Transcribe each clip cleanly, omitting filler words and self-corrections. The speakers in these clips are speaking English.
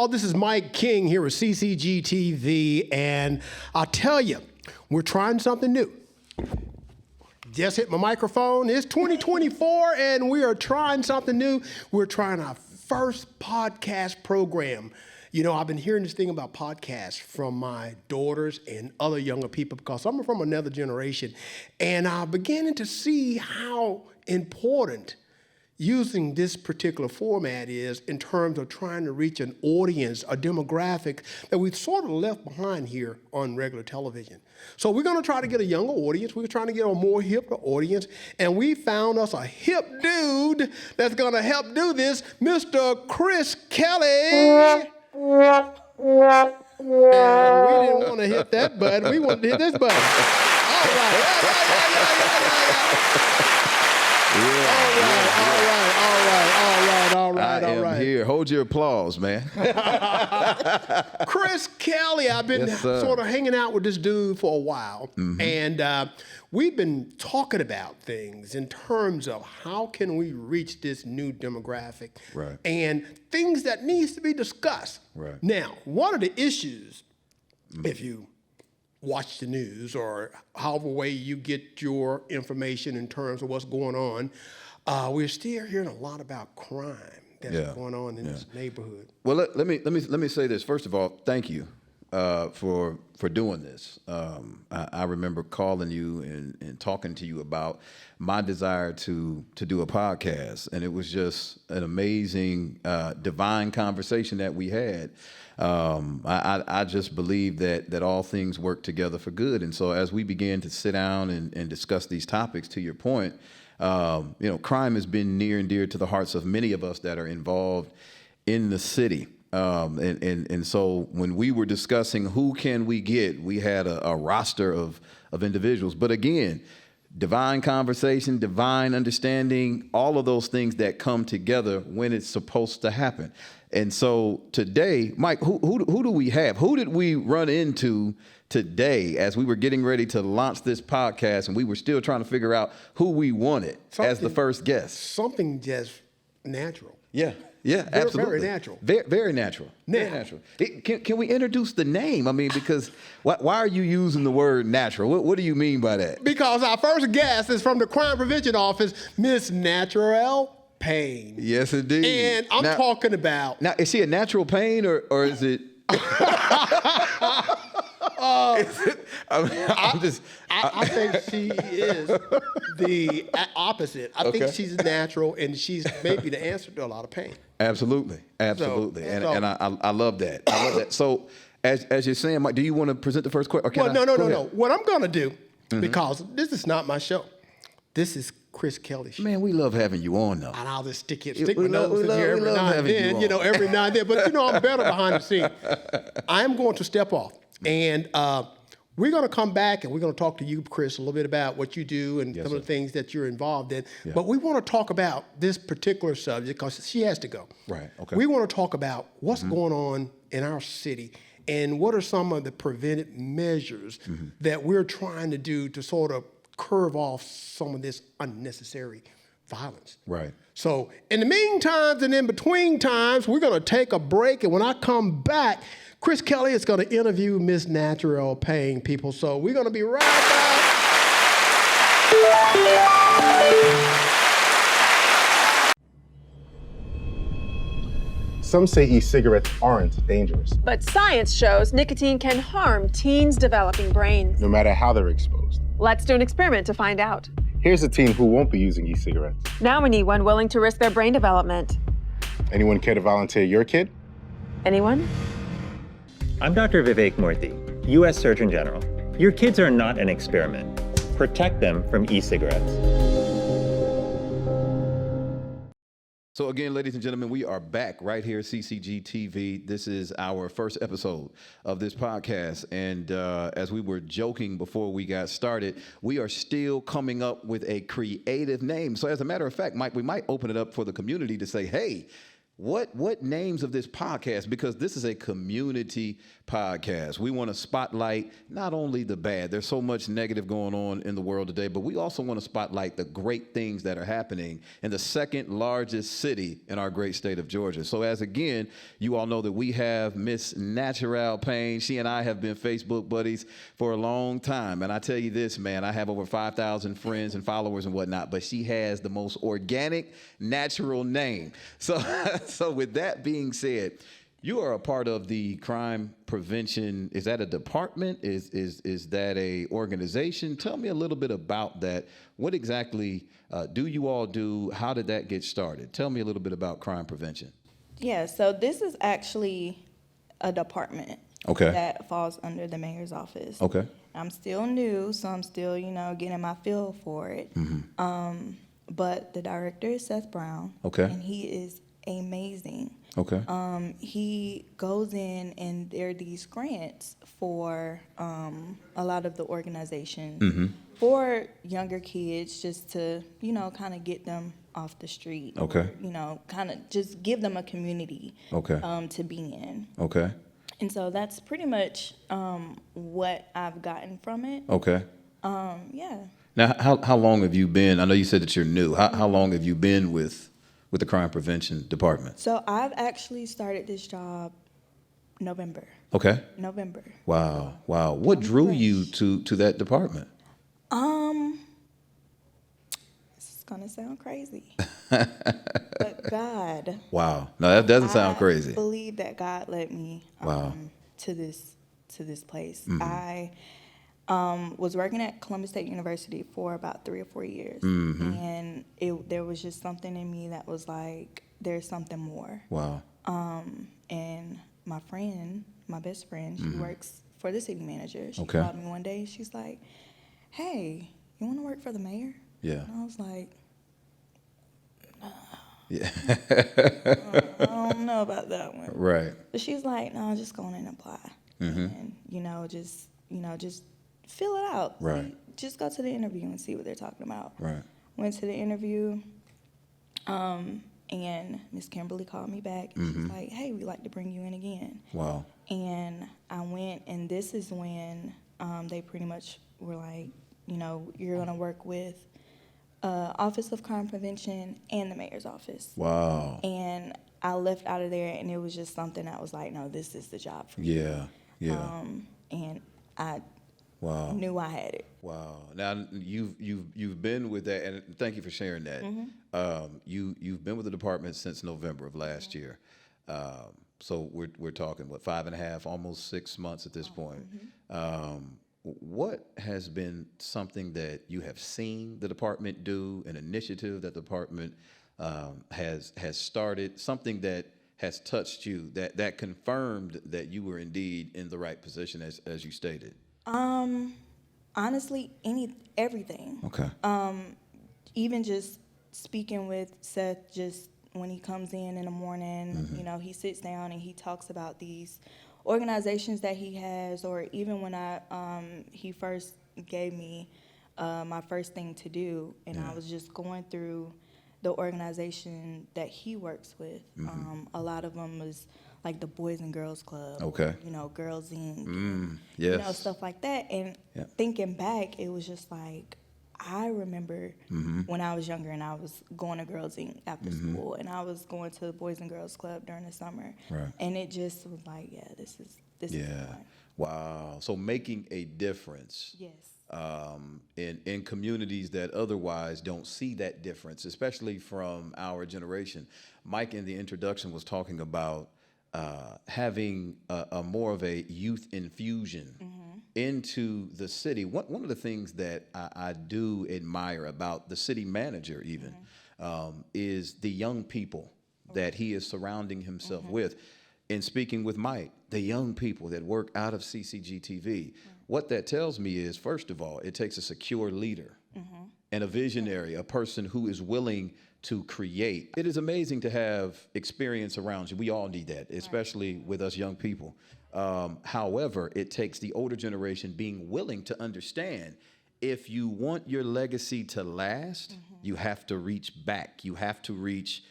all. This is Mike King here with CCG TV, and I'll tell you, we're trying something new. Just hit my microphone. It's 2024, and we are trying something new. We're trying our first podcast program. You know, I've been hearing this thing about podcasts from my daughters and other younger people because I'm from another generation, and I'm beginning to see how important using this particular format is in terms of trying to reach an audience, a demographic that we've sort of left behind here on regular television. So we're going to try to get a younger audience. We're trying to get a more hip audience. And we found us a hip dude that's going to help do this, Mr. Chris Kelly. And we didn't want to hit that button. We wanted to hit this button. All right. I am here. Hold your applause, man. Chris Kelly, I've been sort of hanging out with this dude for a while, and we've been talking about things in terms of how can we reach this new demographic, right, and things that needs to be discussed. Right. Now, one of the issues, if you watch the news or however way you get your information in terms of what's going on, we're still hearing a lot about crime that's going on in this neighborhood. Well, let me say this. First of all, thank you for doing this. I remember calling you and talking to you about my desire to do a podcast, and it was just an amazing, divine conversation that we had. I just believe that all things work together for good, and so as we began to sit down and discuss these topics, to your point, crime has been near and dear to the hearts of many of us that are involved in the city. And so when we were discussing who can we get, we had a roster of individuals. But again, divine conversation, divine understanding, all of those things that come together when it's supposed to happen. And so today, Mike, who do we have? Who did we run into today as we were getting ready to launch this podcast and we were still trying to figure out who we wanted as the first guest? Something just natural. Yeah, absolutely. Very natural. Very natural. Very natural. Can we introduce the name? I mean, because why are you using the word natural? What do you mean by that? Because our first guest is from the Crime Prevention Office, Miss Naturel Payne. Yes, indeed. And I'm talking about... Now, is she a natural Payne or is it... I think she is the opposite. I think she's natural, and she's maybe the answer to a lot of pain. Absolutely. And I love that. I love that. So, as you're saying, Mike, do you want to present the first question? No. What I'm going to do, because this is not my show, this is Chris Kelly's show. Man, we love having you on, though. And I'll just stick my nose in here every now and then, every now and then. But, I'm better behind the scenes. I'm going to step off. And we're going to come back and we're going to talk to you, Chris, a little bit about what you do and some of the things that you're involved in. Yeah. But we want to talk about this particular subject because she has to go. Right. Okay. We want to talk about what's going on in our city and what are some of the preventive measures that we're trying to do to sort of curve off some of this unnecessary violence. Right. So in the meantime and in between times, we're going to take a break. And when I come back, Chris Kelly is going to interview Miss Naturel Payne, people. So we're going to be right back. Some say e-cigarettes aren't dangerous. But science shows nicotine can harm teens' developing brains. No matter how they're exposed. Let's do an experiment to find out. Here's a teen who won't be using e-cigarettes. Now we need one willing to risk their brain development. Anyone care to volunteer your kid? Anyone? I'm Dr. Vivek Murthy, U.S. Surgeon General. Your kids are not an experiment. Protect them from e-cigarettes. So again, ladies and gentlemen, we are back right here at CCG TV. This is our first episode of this podcast. And as we were joking before we got started, we are still coming up with a creative name. So as a matter of fact, Mike, we might open it up for the community to say, hey, what names of this podcast, because this is a community podcast. We want to spotlight not only the bad, there's so much negative going on in the world today, but we also want to spotlight the great things that are happening in the second largest city in our great state of Georgia. So as again, you all know that we have Miss Natural Payne. She and I have been Facebook buddies for a long time. And I tell you this, man, I have over 5,000 friends and followers and whatnot, but she has the most organic, natural name. So with that being said, you are a part of the crime prevention. Is that a department? Is that a organization? Tell me a little bit about that. What exactly do you all do? How did that get started? Tell me a little bit about crime prevention. Yeah, so this is actually a department Okay. that falls under the mayor's office. Okay. I'm still new, so I'm still, getting my feel for it. But the director is Seth Brown. Okay. And he is amazing. Okay. He goes in and there are these grants for a lot of the organizations for younger kids just to, kind of get them off the street. Okay. Or, kind of just give them a community Okay. to be in. Okay. And so that's pretty much what I've gotten from it. Okay. Yeah. Now, how long have you been? I know you said that you're new. How long have you been with the crime prevention department? So I've actually started this job November. Okay. November. Wow. What drew you to that department? This is gonna sound crazy, but God. Wow. No, that doesn't sound I crazy. believe that God led me Wow. to this place. Mm-hmm. I was working at Columbus State University for about 3 or 4 years, Mm-hmm. and there was just something in me that was like, there's something more. Wow. And my best friend, she works for the city manager. She Okay. called me one day. She's like, "Hey, you want to work for the mayor?" Yeah. And I was like, Yeah. I don't know about that one. Right. But she's like, "No, just go in and apply, and just fill it out. Right. Just go to the interview and see what they're talking about." Right. Went to the interview, and Miss Kimberly called me back, and she's like, "Hey, we'd like to bring you in again." Wow. And I went, and this is when they pretty much were like, you're going to work with Office of Crime Prevention and the mayor's office. Wow. And I left out of there, and it was just something that was like, no, this is the job for me. Yeah. And I Wow. knew I had it. Wow. Now you've been with that, and thank you for sharing that. You've been with the department since November of last year. So we're talking 5.5, almost 6 months at this point. What has been something that you have seen the department do, an initiative that the department has started, something that has touched you, that confirmed that you were indeed in the right position as you stated? Honestly, everything. Okay. Even just speaking with Seth, just when he comes in the morning, he sits down and he talks about these organizations that he has, or even when he first gave me my first thing to do, and I was just going through the organization that he works with. A lot of them was like the Boys and Girls Club. Okay. Girls Inc. Yes. Stuff like that. And Yeah. thinking back, it was just like, I remember when I was younger and I was going to Girls Inc. after school, and I was going to the Boys and Girls Club during the summer. Right. And it just was like, this is fun. Wow. So making a difference. Yes. In communities that otherwise don't see that difference, especially from our generation. Mike in the introduction was talking about having a more of a youth infusion into the city. One of the things that I do admire about the city manager even is the young people that he is surrounding himself with. In speaking with Mike, the young people that work out of CCGTV, what that tells me is, first of all, it takes a secure leader and a visionary, a person who is willing to create. It is amazing to have experience around you. We all need that, especially with us young people. However, it takes the older generation being willing to understand, if you want your legacy to last, you have to reach back. You have to reach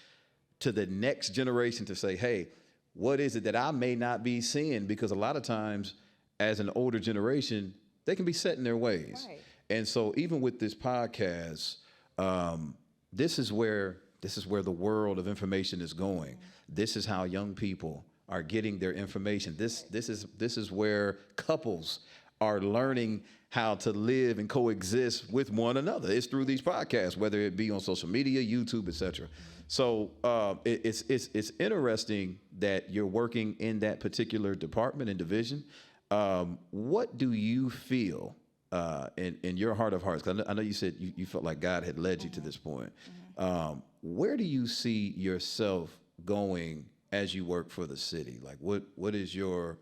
to the next generation to say, hey, what is it that I may not be seeing? Because a lot of times as an older generation, they can be set in their ways. Right. And so even with this podcast, this is where the world of information is going. This is how young people are getting their information. This is where couples are learning how to live and coexist with one another. It's through these podcasts, whether it be on social media, YouTube, etc. So it's interesting that you're working in that particular department and division. What do you feel in your heart of hearts? 'Cause I know you said you felt like God had led you to this point. Where do you see yourself going as you work for the city? Like, what is your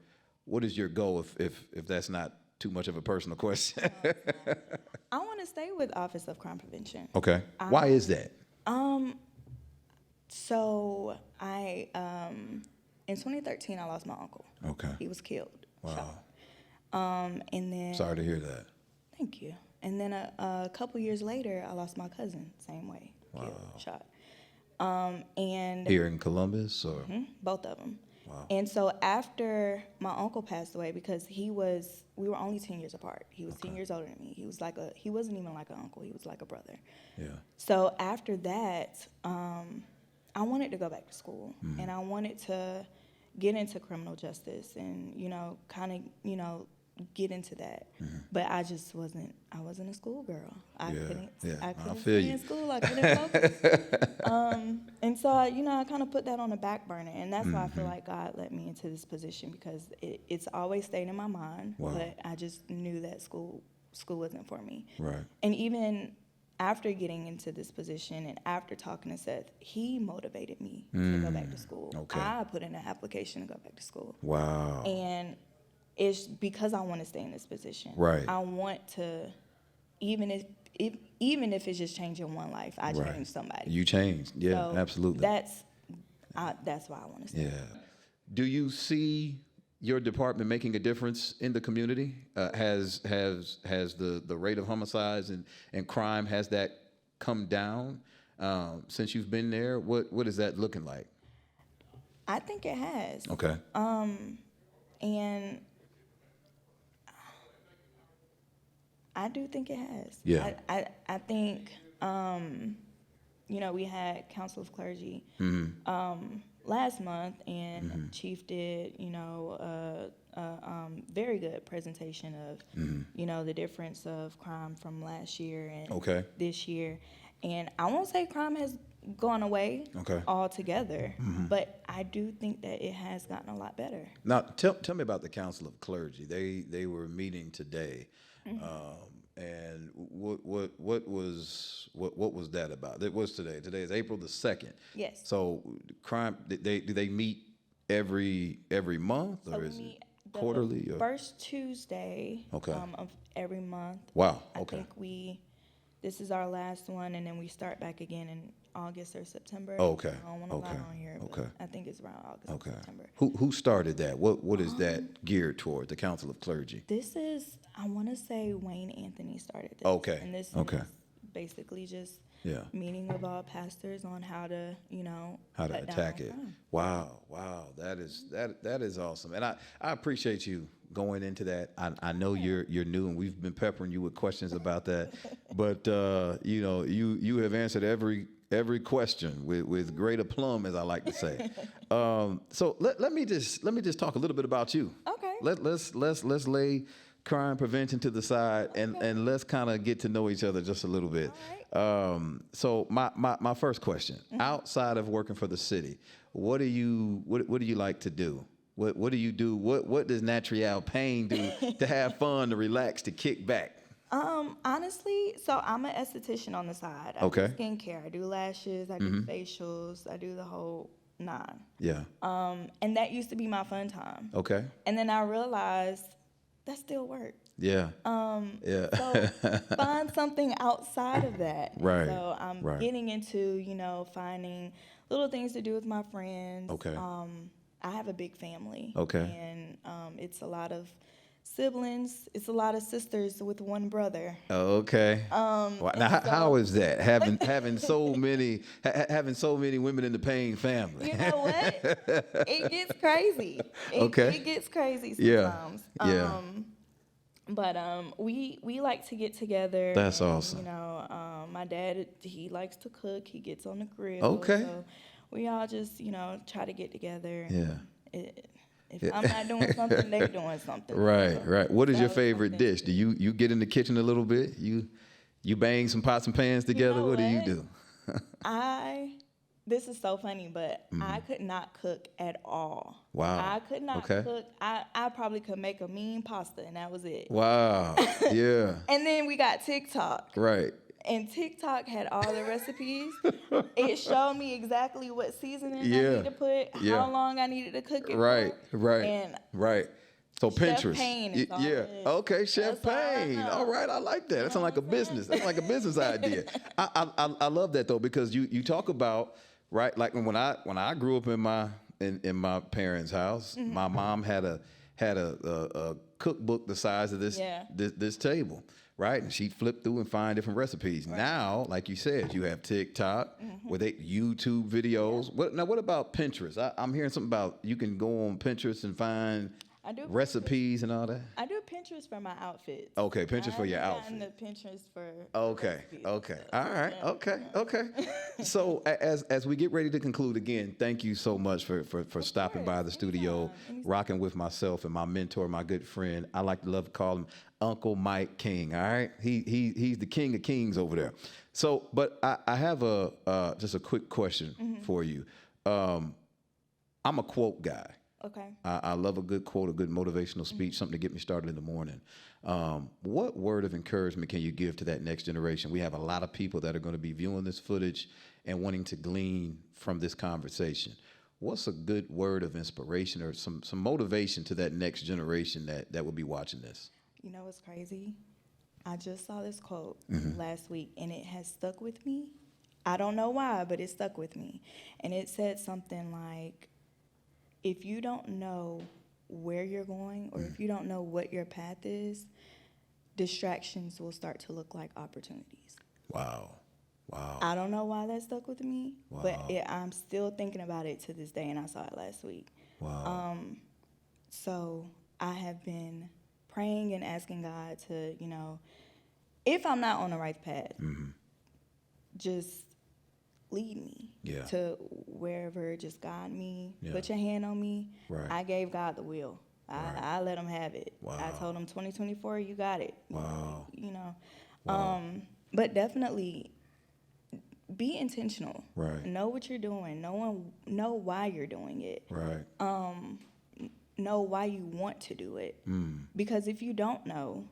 goal? If that's not too much of a personal question. I want to stay with Office of Crime Prevention. Okay. Why is that? So in 2013, I lost my uncle. Okay. He was killed. Wow. Shot. And then. Sorry to hear that. Thank you. And then a couple years later, I lost my cousin. Same way. Killed. Shot. And Here in Columbus, or both of them. Wow. And so after my uncle passed away, because we were only 10 years apart. He was 10 years older than me. He wasn't even like an uncle. He was like a brother. Yeah. So after that, I wanted to go back to school, and I wanted to get into criminal justice and, kind of, get into that. But I just wasn't a schoolgirl. I couldn't I feel stay you. in school. I couldn't focus. And so, I kind of put that on the back burner, and that's why I feel like God led me into this position, because it's always stayed in my mind, Wow. but I just knew that school wasn't for me. Right. And even after getting into this position and after talking to Seth, he motivated me to go back to school. Okay. I put in an application to go back to school. Wow. And it's because I want to stay in this position. Right. I want to, even if it's just changing one life, I Right. change somebody. You changed. Yeah, So absolutely. That's why I want to stay. Yeah. Do you see your department making a difference in the community? Has the rate of homicides and crime, has that come down since you've been there? What is that looking like? I think it has. Okay. And I do think it has. Yeah. I think, we had Council of Clergy last month, and Chief did, very good presentation of, the difference of crime from last year and Okay. this year. And I won't say crime has gone away Okay. altogether, but I do think that it has gotten a lot better. Now, tell me about the Council of Clergy. They were meeting today, and what was that about? It was today. Today is April the 2nd. Yes. So crime. Do they meet every month, or So we is meet it the quarterly? Or? first Tuesday Okay. Of every month. Wow. I Okay. think this is our last one, and then we start back again in August or September. Oh, okay. I don't want to Okay. lie on here, but Okay. I think it's around August Okay. or September. Who started that? What is that geared toward? The Council of Clergy. This is, I want to say Wayne Anthony started this. Okay. And this Okay. is basically just Yeah. meeting of all pastors on how to, How to cut down attack on it. crime. Wow. That is awesome. And I appreciate you going into that. I know you're new, and we've been peppering you with questions about that. But you have answered every question with great aplomb, as I like to say. So let me just talk a little bit about you. Okay. Let's lay crime prevention to the side, and let's kind of get to know each other just a little bit. So my first question: outside of working for the city, what do you like to do? What do you do? What does Natrial Payne do to have fun, to relax, to kick back? Honestly, so I'm an esthetician on the side. I Okay. do skincare. I do lashes. I do facials. I do the whole 9. Yeah. And that used to be my fun time. Okay. And then I realized that still work. Yeah. Yeah. So find something outside of that. Right, So I'm right. getting into, finding little things to do with my friends. Okay. I have a big family. Okay. And it's a lot of siblings. It's a lot of sisters with one brother. Okay. Now, how is that having so many women in the Payne family? You know what? It gets crazy. Okay. It gets crazy Yeah. sometimes. Yeah. But we like to get together. That's and, awesome. You know, my dad, he likes to cook. He gets on the grill. Okay. So we all just, try to get together. Yeah. If I'm not doing something, they're doing something. Right, So right. What is that your was favorite something. dish? Do you get in the kitchen a little bit? You bang some pots and pans together? know What do you what? do? This is so funny, but I could not cook at all. Wow. I could not Okay. cook. I probably could make a mean pasta, and that was it. Wow. Yeah. And then we got TikTok. Right. And TikTok had all the recipes. It showed me exactly what seasoning I Yeah. needed to put, Yeah. how long I needed to cook it Right. for. Right. And Right. So Chef Pinterest. Payne is all Yeah. it is. Okay, Chef That's all I Payne. know. All right, I like that. That sounds like a business. That's like a business idea. I love that though, because you talk about, right, like when I grew up in my parents' house, Mm-hmm. my mom had a cookbook the size of this Yeah. this table. Right, and she'd flip through and find different recipes. Now, like you said, you have TikTok with YouTube videos. What about Pinterest? I'm hearing something about you can go on Pinterest and find I do recipes and all that. I do Pinterest for my outfits. Okay, Pinterest for your I outfit. haven't gotten the Pinterest for Okay, recipes. okay, all right, okay. So as we get ready to conclude again, thank you so much for stopping by the studio, rocking with myself and my mentor, my good friend. I like to love to call him Uncle Mike King. All right, he's the king of kings over there. So, but I have just a quick question for you. I'm a quote guy. Okay. I love a good quote, a good motivational speech, something to get me started in the morning. What word of encouragement can you give to that next generation? We have a lot of people that are going to be viewing this footage and wanting to glean from this conversation. What's a good word of inspiration or some motivation to that next generation that will be watching this? You know what's crazy? I just saw this quote last week, and it has stuck with me. I don't know why, but it stuck with me. And it said something like, if you don't know where you're going or if you don't know what your path is, distractions will start to look like opportunities. Wow. I don't know why that stuck with me, Wow. but I'm still thinking about it to this day, and I saw it last week. Wow. So I have been praying and asking God to, if I'm not on the right path, just lead me Yeah. to wherever, just guide me, Yeah. put your hand on me. Right. I gave God the wheel. I let him have it. Wow. I told him 2024, you got it. Wow. But definitely be intentional. Right. Know what you're doing. Know why you're doing it. Right. Know why you want to do it. Because if you don't know,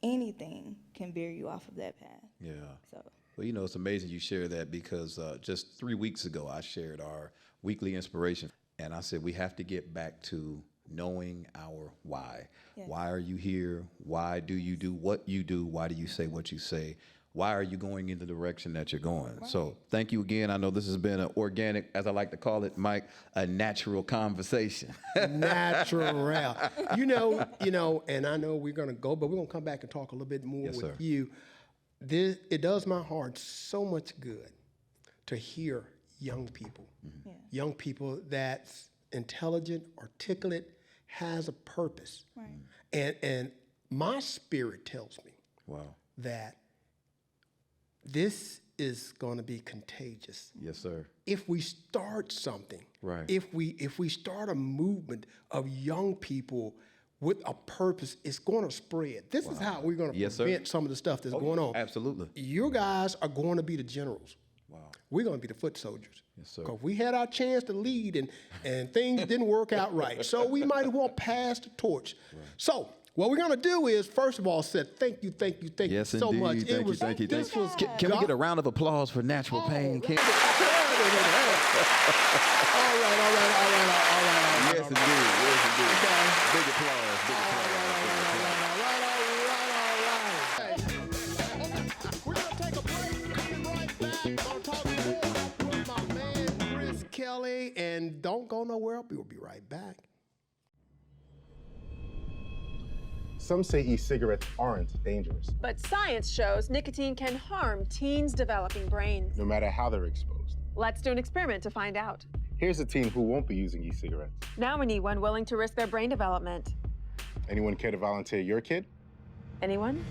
anything can veer you off of that path. Yeah. So Well, it's amazing you share that because just 3 weeks ago, I shared our weekly inspiration. And I said, we have to get back to knowing our why. Yes. Why are you here? Why do you do what you do? Why do you say what you say? Why are you going in the direction that you're going? Right. So thank you again. I know this has been an organic, as I like to call it, Mike, a natural conversation. Natural. And I know we're going to go, but we're going to come back and talk a little bit more Yes, with sir. you. It does my heart so much good to hear young people, young people that's intelligent, articulate, has a purpose. Right. And my spirit tells me Wow. that this is going to be contagious. Yes, sir. If we start something, Right. if we start a movement of young people with a purpose, it's going to spread. This is how we're going to Yes, sir. prevent some of the stuff that's going on. Absolutely. You guys are going to be the generals. Wow. We're going to be the foot soldiers. Yes, sir. Because we had our chance to lead and things didn't work out right. So we might as well pass the torch. Right. So what we're going to do is, first of all, thank you Yes, so indeed. much. Thank you. This was Can we get a round of applause for Natural Pain? Can- all right. Yes, indeed. Big applause. We're going to take a break. Coming right back. Going to talk more with my man, Chris Kelly. And don't go nowhere. We'll be right back. Some say e-cigarettes aren't dangerous, But science shows nicotine can harm teens' developing brains. no matter how they're exposed. Let's do an experiment to find out. Here's a teen who won't be using e-cigarettes. Now we need one willing to risk their brain development. Anyone care to volunteer your kid? Anyone?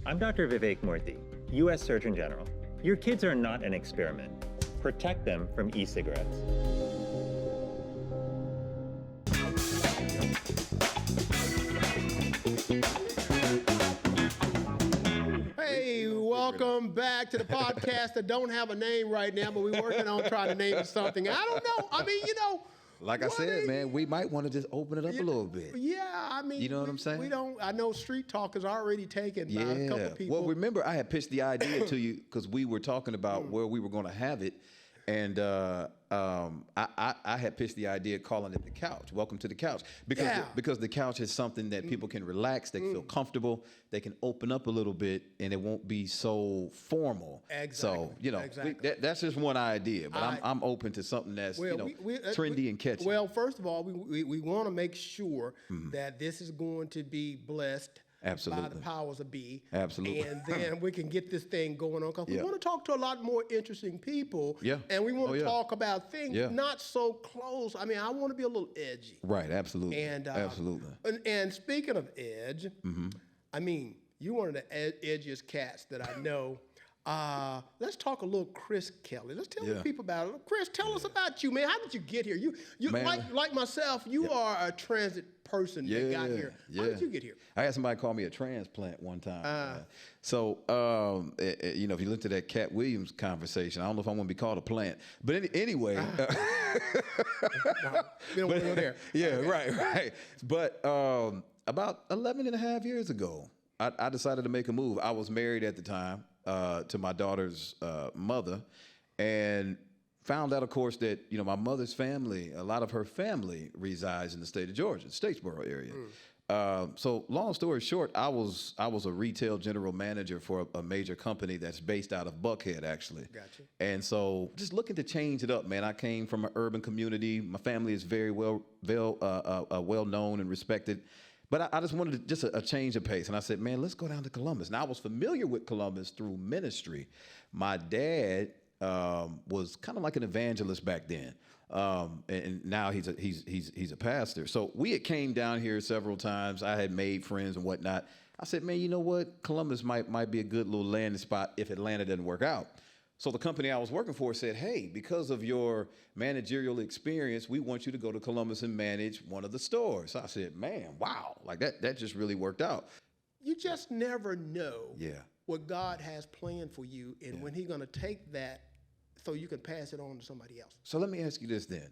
I'm Dr. Vivek Murthy, U.S. Surgeon General. Your kids are not an experiment. Protect them from e-cigarettes. Hey, welcome back to the podcast that don't have a name right now, but we're working on trying to name it something. I don't know. I mean, Like I said, man, we might want to just open it up a little bit. Yeah, I mean, You know what I'm saying? We don't. I know Street Talk is already taken by a couple people. Well, remember, I had pitched the idea to you because we were talking about where we were going to have it. And I had pitched the idea of calling it the couch. Welcome to the couch. Because the couch is something that people can relax, they feel comfortable, they can open up a little bit, and it won't be so formal. Exactly. So, Exactly. that's just one idea. But I'm open to something that's trendy and catchy. Well, first of all, we want to make sure that this is going to be blessed by Absolutely. the powers of be. Absolutely. And then we can get this thing going on because we Yeah. want to talk to a lot more interesting people. Yeah. And we want Oh, to yeah. talk about things Yeah. not so close. I mean, I want to be a little edgy. Right, absolutely. And absolutely. And speaking of edge, I mean, you're one of the edgiest cats that I know. Let's talk a little Chris Kelly. Let's tell the Yeah. people about it. Chris, tell us about you, man. How did you get here? You Man. like myself. You are a transit person that got here. How did you get here? I had somebody call me a transplant one time. If you listen to that Cat Williams conversation, I don't know if I want to be called a plant, but anyway. We don't want to go there. Yeah, right. But about 11 and a half years ago, I decided to make a move. I was married at the time to my daughter's mother, and found out, of course, that my mother's family, a lot of her family resides in the state of Georgia, Statesboro area. So long story short, I was a retail general manager for a major company that's based out of Buckhead, actually. Gotcha. And so just looking to change it up, man. I came from an urban community. My family is very well known and respected. But I just wanted just a change of pace. And I said, man, let's go down to Columbus. Now, I was familiar with Columbus through ministry. My dad was kind of like an evangelist back then. And now he's a pastor. So we had came down here several times. I had made friends and whatnot. I said, man, you know what? Columbus might be a good little landing spot if Atlanta doesn't work out. So the company I was working for said, hey, because of your managerial experience, we want you to go to Columbus and manage one of the stores. So I said, man, wow, like that just really worked out. You just never know Yeah. what God has planned for you and when He's going to take that so you can pass it on to somebody else. So let me ask you this then.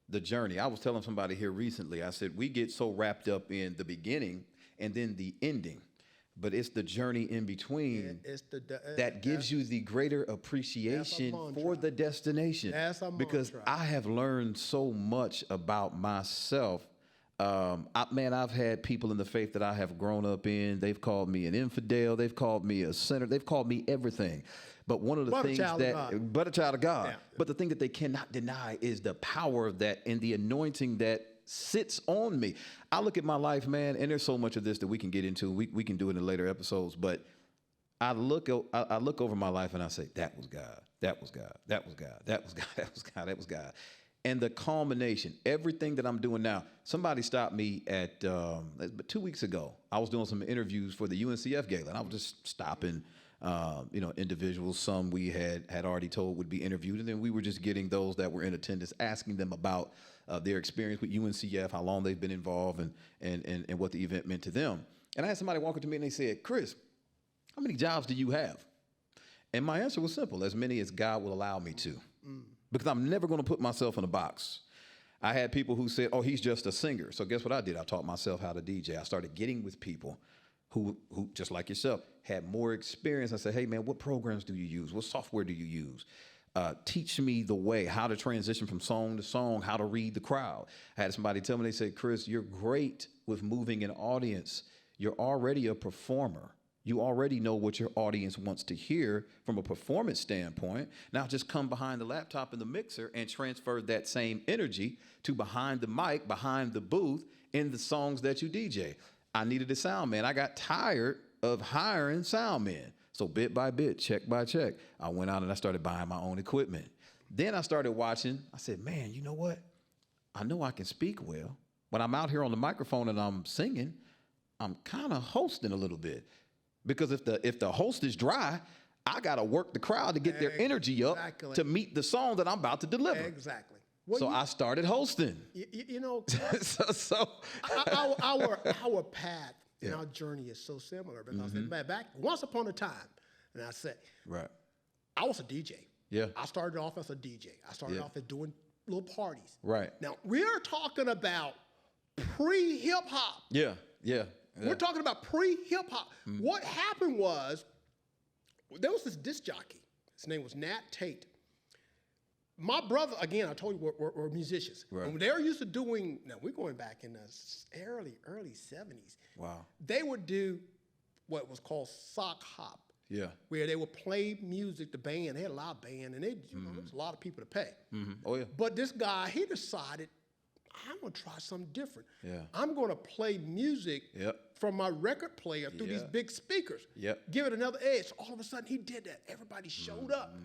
The journey. I was telling somebody here recently, I said, we get so wrapped up in the beginning and then the ending. But it's the journey in between It's that gives you the greater appreciation mantra. for the destination. That's a Because mantra. I have learned so much about myself. I've had people in the faith that I have grown up in. They've called me an infidel. They've called me a sinner. They've called me everything. But one of the But a things child of God. but a child of God. Yeah. But the thing that they cannot deny is the power of that and the anointing that sits on me. I look at my life, man, and there's so much of this that we can get into. We can do it in later episodes, but I look over my life and I say, that was God. That was God. That was God. That was God. That was God. That was God. And the culmination, everything that I'm doing now. Somebody stopped me at 2 weeks ago. I was doing some interviews for the UNCF Gala, and I was just stopping, individuals. Some we had already told would be interviewed, and then we were just getting those that were in attendance, asking them about their experience with UNCF, how long they've been involved, and what the event meant to them. And I had somebody walk up to me and they said, Chris, how many jobs do you have? And my answer was simple: as many as God will allow me to. Because I'm never going to put myself in a box. I had people who said, oh, he's just a singer. So guess what I did? I taught myself how to DJ. I started getting with people who just like yourself, had more experience. I said, hey, man, what programs do you use? What software do you use? Teach me the way, how to transition from song to song, how to read the crowd. I had somebody tell me, they said, Chris, you're great with moving an audience. You're already a performer. You already know what your audience wants to hear from a performance standpoint. Now just come behind the laptop and the mixer and transfer that same energy to behind the mic, behind the booth, in the songs that you DJ. I needed a sound man. I got tired of hiring sound men. So bit by bit, check by check, I went out and I started buying my own equipment. Then I started watching. I said, man, you know what? I know I can speak well. When I'm out here on the microphone and I'm singing, I'm kind of hosting a little bit. Because if the host is dry, I got to work the crowd to get their energy up Exactly. to meet the song that I'm about to deliver. Exactly. Well, So I started hosting. you know, so our path and Yeah. our journey is so similar because back once upon a time, and I say, right. I was a DJ. Yeah. I started off as a DJ. I started Yeah. off as doing little parties. Right. Now we're talking about pre-hip hop. Yeah. We're talking about pre-hip hop. What happened was there was this disc jockey. His name was Nat Tate. My brother, again, I told you, were musicians. Right. And they were used to doing, now we're going back in the early 70s. Wow. They would do what was called sock hop. Yeah. Where they would play music, the band, they had a live band, and there was a lot of people to pay. Oh, yeah. But this guy, he decided, I'm gonna try something different. Yeah. I'm gonna play music Yep. from my record player through these Yeah. big speakers. Yep. Give it another edge. So all of a sudden he did that. Everybody showed up.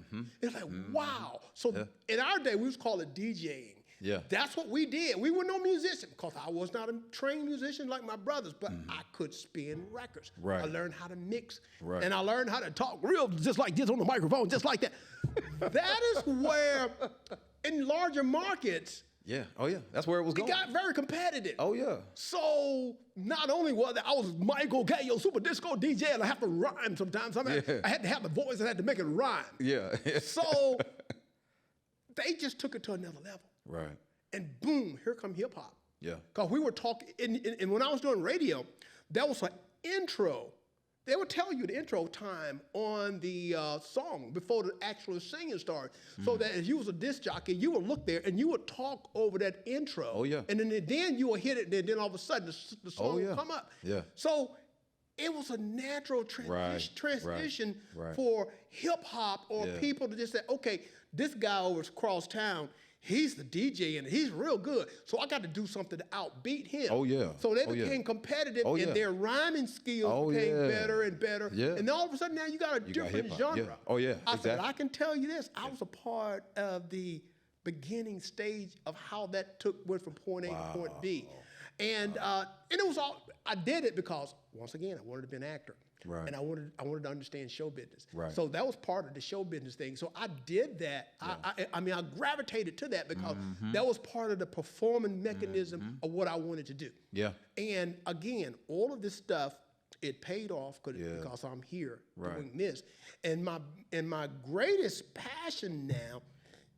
It's like, wow. So in our day, we was called it DJing. Yeah. That's what we did. We were no musician because I was not a trained musician like my brothers, but I could spin records. Right. I learned how to mix. Right. And I learned how to talk real just like this on the microphone, just like that. That is where in larger markets, Yeah. Oh, yeah. That's where it was it going. got very competitive. Oh, yeah. So not only was I was Michael Cayo, super disco DJ, and I have to rhyme sometimes. I had to have the voice, I had to make it rhyme. Yeah. So they just took it to another level. Right. And boom, here come hip hop. Yeah. Because we were talking, and when I was doing radio, that was an intro. They would tell you the intro time on the song before the actual singing started. So that if you was a disc jockey, you would look there and you would talk over that intro. Oh, yeah. And then you would hit it, and then all of a sudden the song yeah. would come up. Yeah. So it was a natural Right, transition right. for hip hop or Yeah. people to just say, okay, this guy over across town, he's the DJ and he's real good. So I got to do something to outbeat him. Oh, yeah. So they Oh, yeah. became competitive Oh, and yeah. their rhyming skills Oh, became yeah. better and better. Yeah. And all of a sudden now you got a different hip-hop, genre. yeah. Oh, yeah, I said, exactly. I can tell you this. I was a part of the beginning stage of how that went from point A to point B. And it was all, I did it because, once again, I wanted to be an actor. Right. And I wanted to understand show business. Right. So that was part of the show business thing. So I did that. I mean, I gravitated to that because that was part of the performing mechanism of what I wanted to do. Yeah. And again, all of this stuff, it paid off Yeah. because I'm here Right. doing this. And my greatest passion now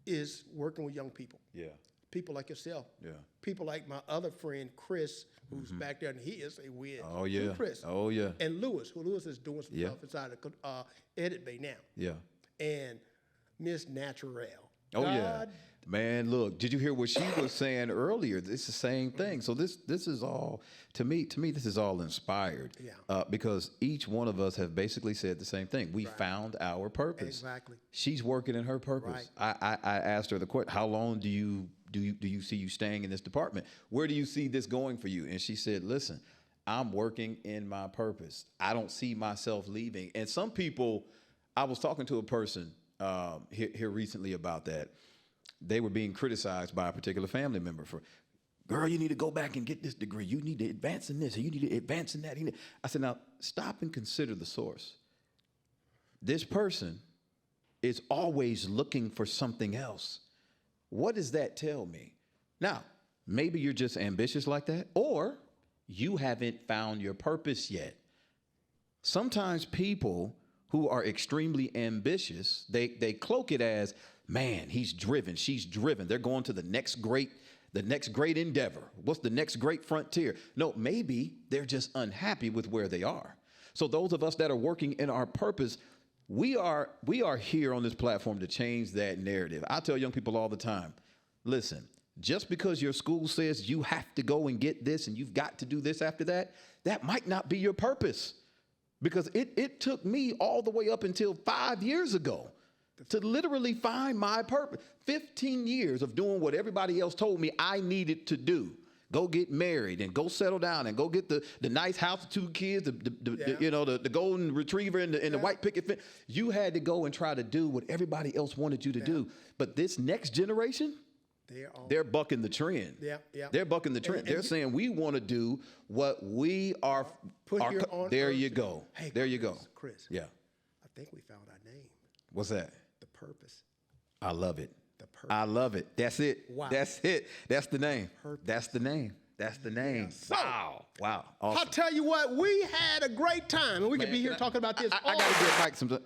is working with young people. Yeah. People like yourself. Yeah. People like my other friend, Chris, who's back there, and he is a whiz. Oh, yeah. Who's Chris. Oh, yeah. And Lewis is doing some Yeah. stuff inside the Edit Bay now. Yeah. And Miss Naturel. Oh, yeah. Man, look, did you hear what she was saying earlier? It's the same thing. So this is all, to me, this is all inspired. Yeah. Because each one of us have basically said the same thing. We found our purpose. Exactly. She's working in her purpose. Right. I asked her the question, how long do you see you staying in this department? Where do you see this going for you? And she said, listen, I'm working in my purpose. I don't see myself leaving. And some people, I was talking to a person here recently about that. They were being criticized by a particular family member for, girl, you need to go back and get this degree. You need to advance in this, or you need to advance in that. I said, now stop and consider the source. This person is always looking for something else. What does that tell me? Now, maybe you're just ambitious like that, or you haven't found your purpose yet. Sometimes people who are extremely ambitious, they cloak it as, man, he's driven, she's driven. They're going to the next great endeavor. What's the next great frontier? No, maybe they're just unhappy with where they are. So those of us that are working in our purpose, we are here on this platform to change that narrative. I tell young people all the time, listen, just because your school says you have to go and get this and you've got to do this after that, that might not be your purpose. Because it took me all the way up until 5 years ago to literally find my purpose. 15 years of doing what everybody else told me I needed to do. go get married and go settle down and go get the nice house with 2 kids, the golden retriever and the white picket fence. You had to go and try to do what everybody else wanted you to do. But this next generation, they're bucking the trend. They're bucking the trend. They're saying we want to do what we are. Here on there earth you to go. do. Hey, there you go. Chris. Yeah. I think we found our name. What's that? The purpose. I love it. The purpose. I love it. That's it. Wow. That's it. That's the name. Purpose. That's the name. That's the name. So, wow. I'll Awesome. tell you what, we had a great time, and we could be here talking about this. I all got to day. get Mike some.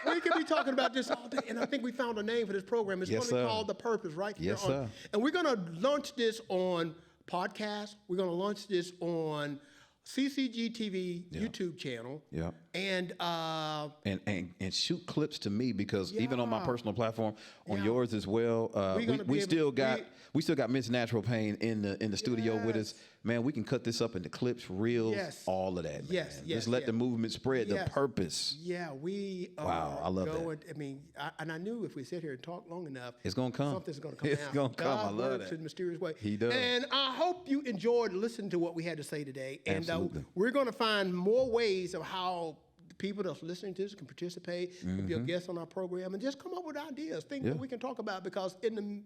We could be talking about this all day, and I think we found a name for this program. It's Yes, going to be sir. called The Purpose, right? Yes, here on- sir. And we're going to launch this on podcast. We're going to launch this on CCG TV YouTube channel. Yeah. And And shoot clips to me because even on my Yeah. personal platform, on Yeah. yours as well, We're gonna be we able still to- got we still got Miss Natural Pain in the studio with us. Yes. Man, we can cut this up into clips, reels, Yes. all of that. Man. Yes, yes, Just let yes. the movement spread. Yes. The purpose. yeah, we are Wow, I love that. going. I mean, I knew if we sit here and talk long enough, It's gonna come. Something's going to come It's out. gonna come. I God love works that. in a mysterious way. He does. And I hope you enjoyed listening to what we had to say today. And Absolutely. we're going to find more ways of how the people that's listening to this can participate, can be a guest on our program, and just come up with ideas, things that Yeah. we can talk about. Because in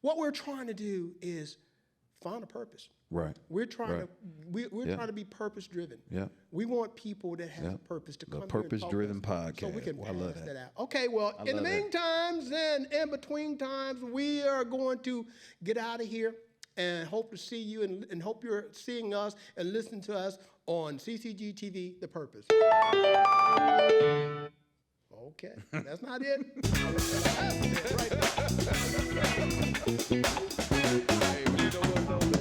what we're trying to do is find a purpose. Right. We're trying Right. to we're Yeah. trying to be purpose driven. Yeah. We want people that have Yeah. a purpose to The come here and talk purpose-driven to us, so we podcast. can Well, I love pass that. that out. Okay, well, in the love that. meantime and in between times, we are going to get out of here and hope to see you and hope you're seeing us and listening to us on CCG TV, The Purpose. Okay, that's not it. That's it right there. Hey, you know what, though?